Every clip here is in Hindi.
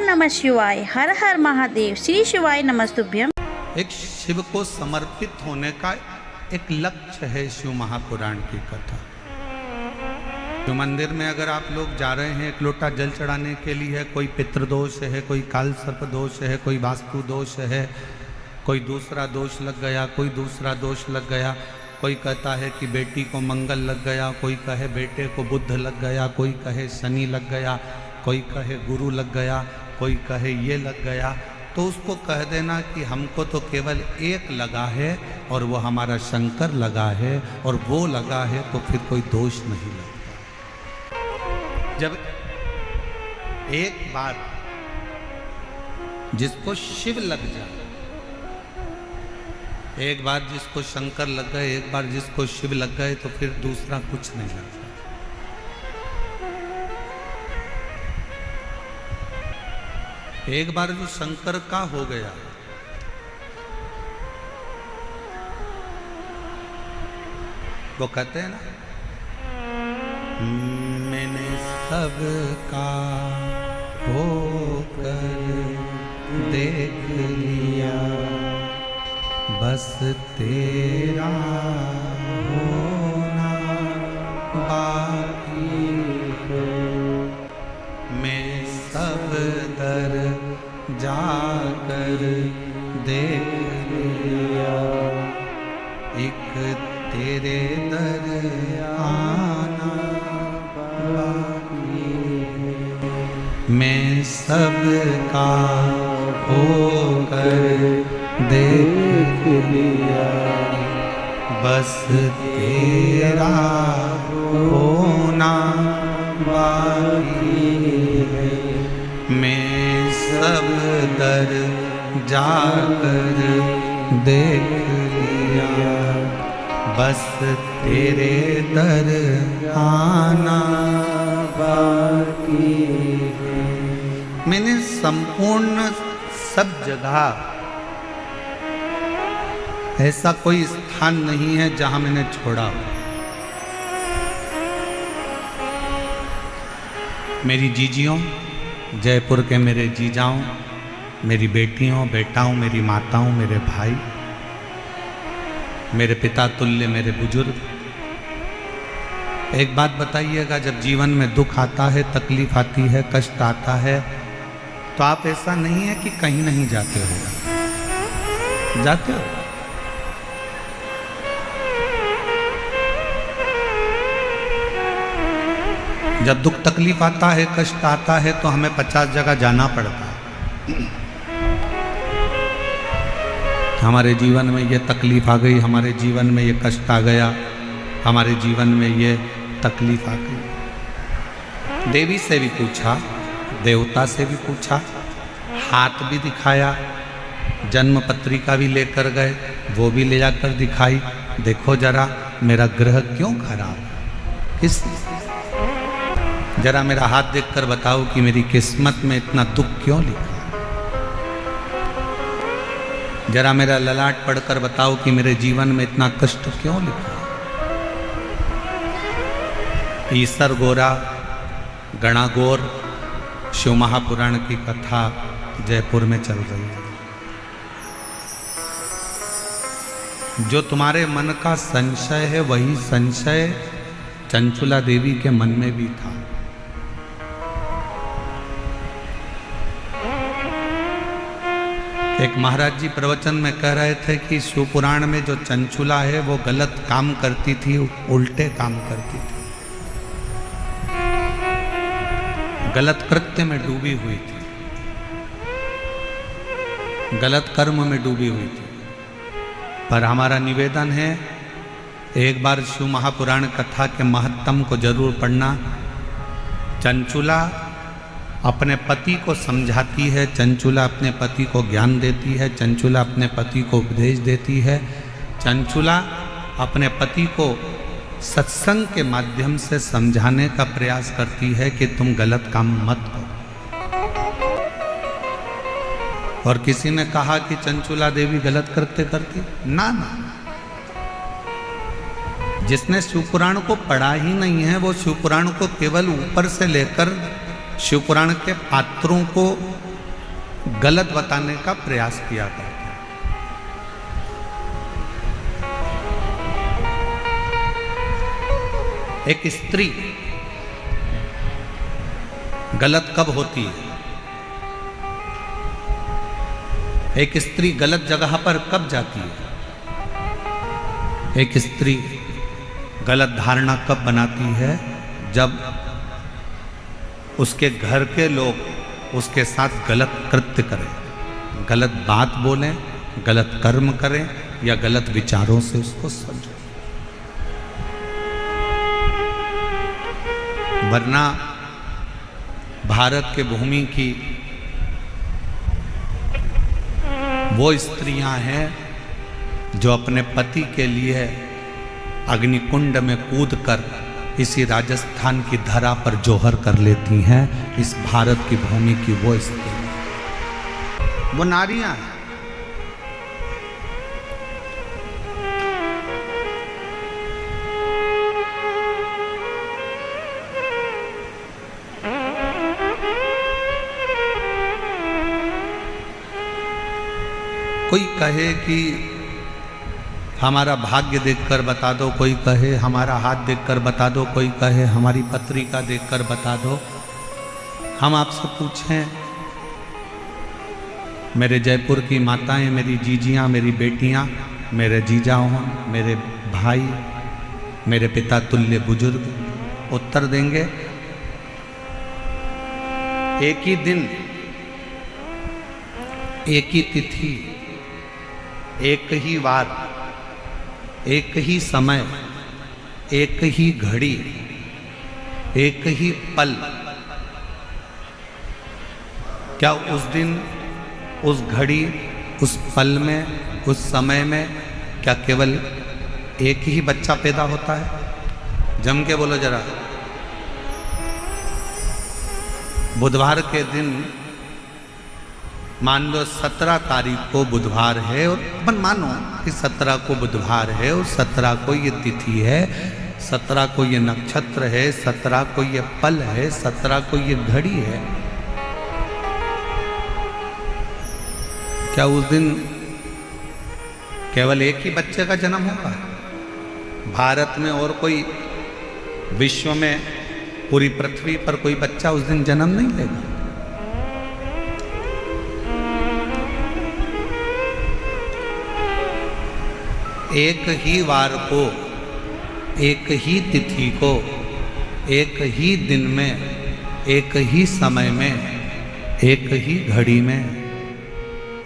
नमः शिवाय। हर हर महादेव। श्री शिवाय नमस्तुभ्यम। एक शिव को समर्पित होने का एक लक्ष्य है शिव महापुराण की कथा। शिव मंदिर में अगर आप लोग जा रहे हैं एक लोटा जल चढ़ाने के लिए, कोई पितृदोष है, कोई काल सर्प दोष है, कोई वास्तु दोष है, कोई दूसरा दोष लग गया, कोई दूसरा दोष लग गया, कोई कहता है कि बेटी को मंगल लग गया, कोई कहे बेटे को बुध लग गया, कोई कहे शनि लग गया, कोई कहे गुरु लग गया, कोई कहे ये लग गया, तो उसको कह देना कि हमको तो केवल एक लगा है और वो हमारा शंकर लगा है और वो लगा है तो फिर कोई दोष नहीं लगता। जब एक बार जिसको शिव लग जाए, एक बार जिसको शंकर लग गए, एक बार जिसको शिव लग गए, तो फिर दूसरा कुछ नहीं लगता। एक बार जो शंकर का हो गया, वो कहते हैं ना, मैंने सबका होकर देख लिया, बस तेरा होना बाकी है। मैं सब दर जाकर देख लिया, एक तेरे दर आना बाकी है। मैं सबका होकर देख लिया, बस तेरा होना बाकी है। मैं सब दर जाकर देख लिया, बस तेरे दर आना बाकी है। मैंने संपूर्ण सब जगह, ऐसा कोई स्थान नहीं है जहां मैंने छोड़ा। मेरी जीजियों, जयपुर के मेरे जीजाओं, मेरी बेटियों, बेटाओं, मेरी माताओं, मेरे भाई, मेरे पिता तुल्य, मेरे बुजुर्ग, एक बात बताइएगा, जब जीवन में दुख आता है, तकलीफ आती है, कष्ट आता है, तो आप ऐसा नहीं है कि कहीं नहीं जाते हो, जाते हो। जब दुख तकलीफ आता है, कष्ट आता है, तो हमें 50 जगह जाना पड़ता है। हमारे जीवन में ये तकलीफ आ गई, हमारे जीवन में ये कष्ट आ गया, हमारे जीवन में ये तकलीफ आ गई। देवी से भी पूछा, देवता से भी पूछा, हाथ भी दिखाया, जन्म पत्रिका भी लेकर गए, वो भी ले जाकर दिखाई, देखो जरा मेरा ग्रह क्यों खराब, किस जरा मेरा हाथ देखकर बताओ कि मेरी किस्मत में इतना दुख क्यों लिखा। जरा मेरा ललाट पढ़कर बताओ कि मेरे जीवन में इतना कष्ट क्यों लिखा। ईसर गोरा गणागोर शिव महापुराण की कथा जयपुर में चल रही है। जो तुम्हारे मन का संशय है, वही संशय चंचुला देवी के मन में भी था। एक महाराज जी प्रवचन में कह रहे थे कि शिवपुराण में जो चंचुला है वो गलत काम करती थी, उल्टे काम करती थी, गलत कृत्य में डूबी हुई थी, गलत कर्म में डूबी हुई थी। पर हमारा निवेदन है, एक बार शिव महापुराण कथा के महत्तम को जरूर पढ़ना। चंचुला अपने पति को समझाती है, चंचुला अपने पति को ज्ञान देती है, चंचुला अपने पति को उपदेश देती है, चंचुला अपने पति को सत्संग के माध्यम से समझाने का प्रयास करती है कि तुम गलत काम मत करो। और किसी ने कहा कि चंचुला देवी गलत करते करती, ना ना, जिसने शिवपुराण को पढ़ा ही नहीं है वो शिवपुराण को केवल ऊपर से लेकर शिवपुराण के पात्रों को गलत बताने का प्रयास किया करते हैं। एक स्त्री गलत कब होती है? एक स्त्री गलत जगह पर कब जाती है? एक स्त्री गलत धारणा कब बनाती है? जब उसके घर के लोग उसके साथ गलत कृत्य करें, गलत बात बोलें, गलत कर्म करें या गलत विचारों से उसको समझें। वरना भारत के भूमि की वो स्त्रियां हैं जो अपने पति के लिए अग्निकुंड में कूदकर इसी राजस्थान की धरा पर जोहर कर लेती हैं। इस भारत की भूमि की वो स्त्री, वो नारियां हैं। कोई कहे कि हमारा भाग्य देखकर बता दो, कोई कहे हमारा हाथ देखकर बता दो, कोई कहे हमारी पत्रिका देखकर बता दो। हम आपसे पूछें, मेरे जयपुर की माताएं, मेरी जीजियां, मेरी बेटियां, मेरे जीजाओं, मेरे भाई, मेरे पिता तुल्य बुजुर्ग उत्तर देंगे? एक ही दिन, एक ही तिथि, एक ही वार, एक ही समय, एक ही घड़ी, एक ही पल, क्या उस दिन, उस घड़ी, उस पल में, उस समय में क्या केवल एक ही बच्चा पैदा होता है? जम के बोलो जरा। बुधवार के दिन मान लो 17 तारीख को बुधवार है, और अपन मानो कि 17 को बुधवार है और 17 को ये तिथि है, 17 को ये नक्षत्र है, 17 को ये पल है, 17 को ये घड़ी है। क्या उस दिन केवल एक ही बच्चे का जन्म होगा? भारत में और कोई, विश्व में, पूरी पृथ्वी पर कोई बच्चा उस दिन जन्म नहीं लेगा। एक ही वार को, एक ही तिथि को, एक ही दिन में, एक ही समय में, एक ही घड़ी में,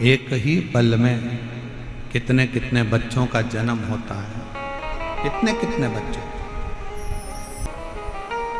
एक ही पल में कितने कितने बच्चों का जन्म होता है। कितने कितने बच्चों,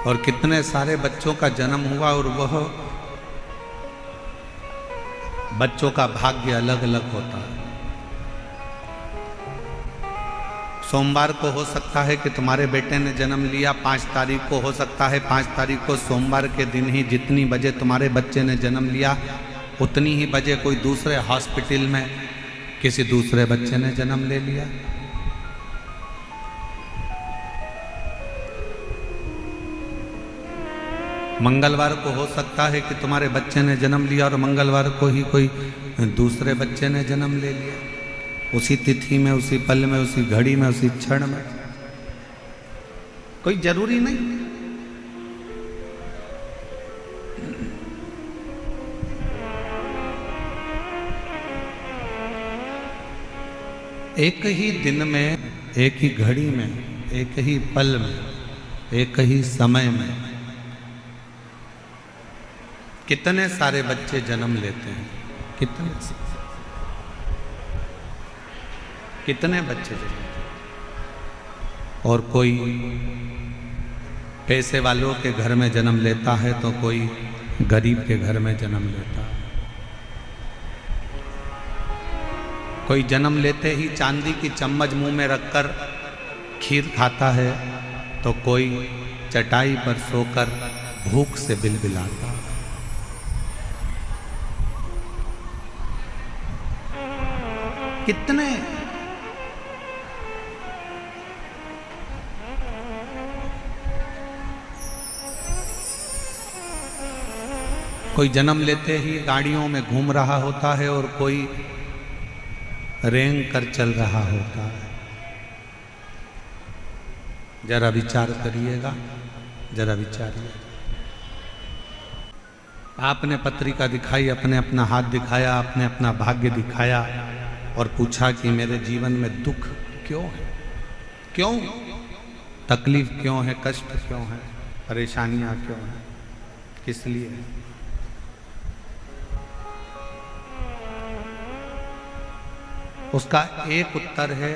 और कितने सारे बच्चों का जन्म हुआ, और वह बच्चों का भाग्य अलग अलग होता है। सोमवार को हो सकता है कि तुम्हारे बेटे ने जन्म लिया, 5 तारीख को हो सकता है, 5 तारीख को सोमवार के दिन ही जितनी बजे तुम्हारे बच्चे ने जन्म लिया, उतनी ही बजे कोई दूसरे हॉस्पिटल में किसी दूसरे बच्चे ने जन्म ले लिया। मंगलवार को हो सकता है कि तुम्हारे बच्चे ने जन्म लिया और मंगलवार को ही कोई दूसरे बच्चे ने जन्म ले लिया। उसी तिथि में, उसी पल में, उसी घड़ी में, उसी क्षण में। कोई जरूरी नहीं। एक ही दिन में, एक ही घड़ी में, एक ही पल में, एक ही समय में कितने सारे बच्चे जन्म लेते हैं। कितने बच्चे जन्म, और कोई पैसे वालों के घर में जन्म लेता है तो कोई गरीब के घर में जन्म लेता है। कोई जन्म लेते ही चांदी की चम्मच मुंह में रखकर खीर खाता है, तो कोई चटाई पर सोकर भूख से बिलबिलाता है। कितने कोई जन्म लेते ही गाड़ियों में घूम रहा होता है और कोई रेंग कर चल रहा होता है। जरा विचार करिएगा, जरा विचारिए। आपने पत्रिका दिखाई, अपने अपना हाथ दिखाया, आपने अपना भाग्य दिखाया और पूछा कि मेरे जीवन में दुख क्यों है, क्यों तकलीफ क्यों है, कष्ट क्यों है, परेशानियां क्यों हैं, किस लिए? उसका एक उत्तर है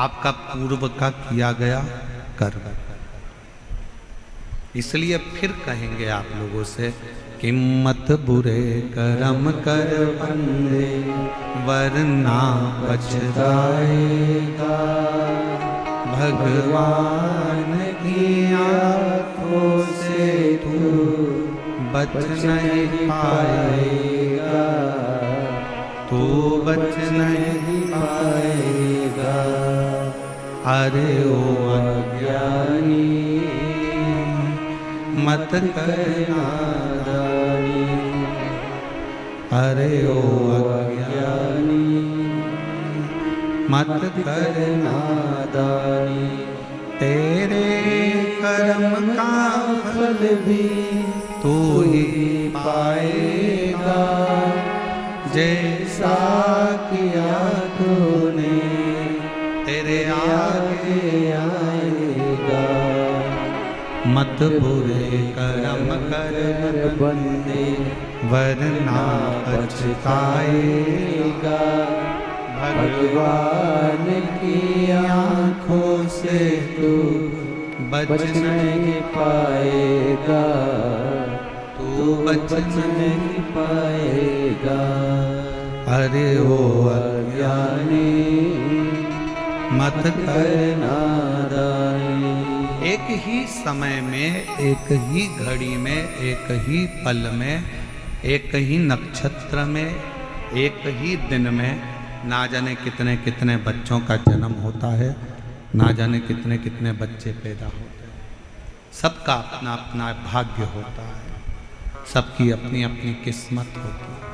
आपका पूर्व का किया गया कर्म। इसलिए फिर कहेंगे आप लोगों से कि मत बुरे कर्म कर बंदे वरना पछताएगा, भगवान की आंखों से तू बच नहीं पाएगा, तू बच नहीं पाएगा। अरे ओ अज्ञानी मत करना दानी, अरे ओ अज्ञानी मत करना दानी। तेरे कर्म का फल भी तू ही पाएगा, जैसा किया तूने तेरे आगे आएगा। मत बुरे कर्म कर बंदे वरना पछताएगा, भगवान की आंखों से तू बच नहीं पाएगा, तू बच नहीं पाएगा। अरे ओ अज्ञानी मत करना दानी। एक ही समय में, एक ही घड़ी में, एक ही पल में, एक ही नक्षत्र में, एक ही दिन में ना जाने कितने कितने बच्चों का जन्म होता है, ना जाने कितने कितने बच्चे पैदा होते हैं। सबका अपना अपना भाग्य होता है, सबकी अपनी अपनी किस्मत होती है।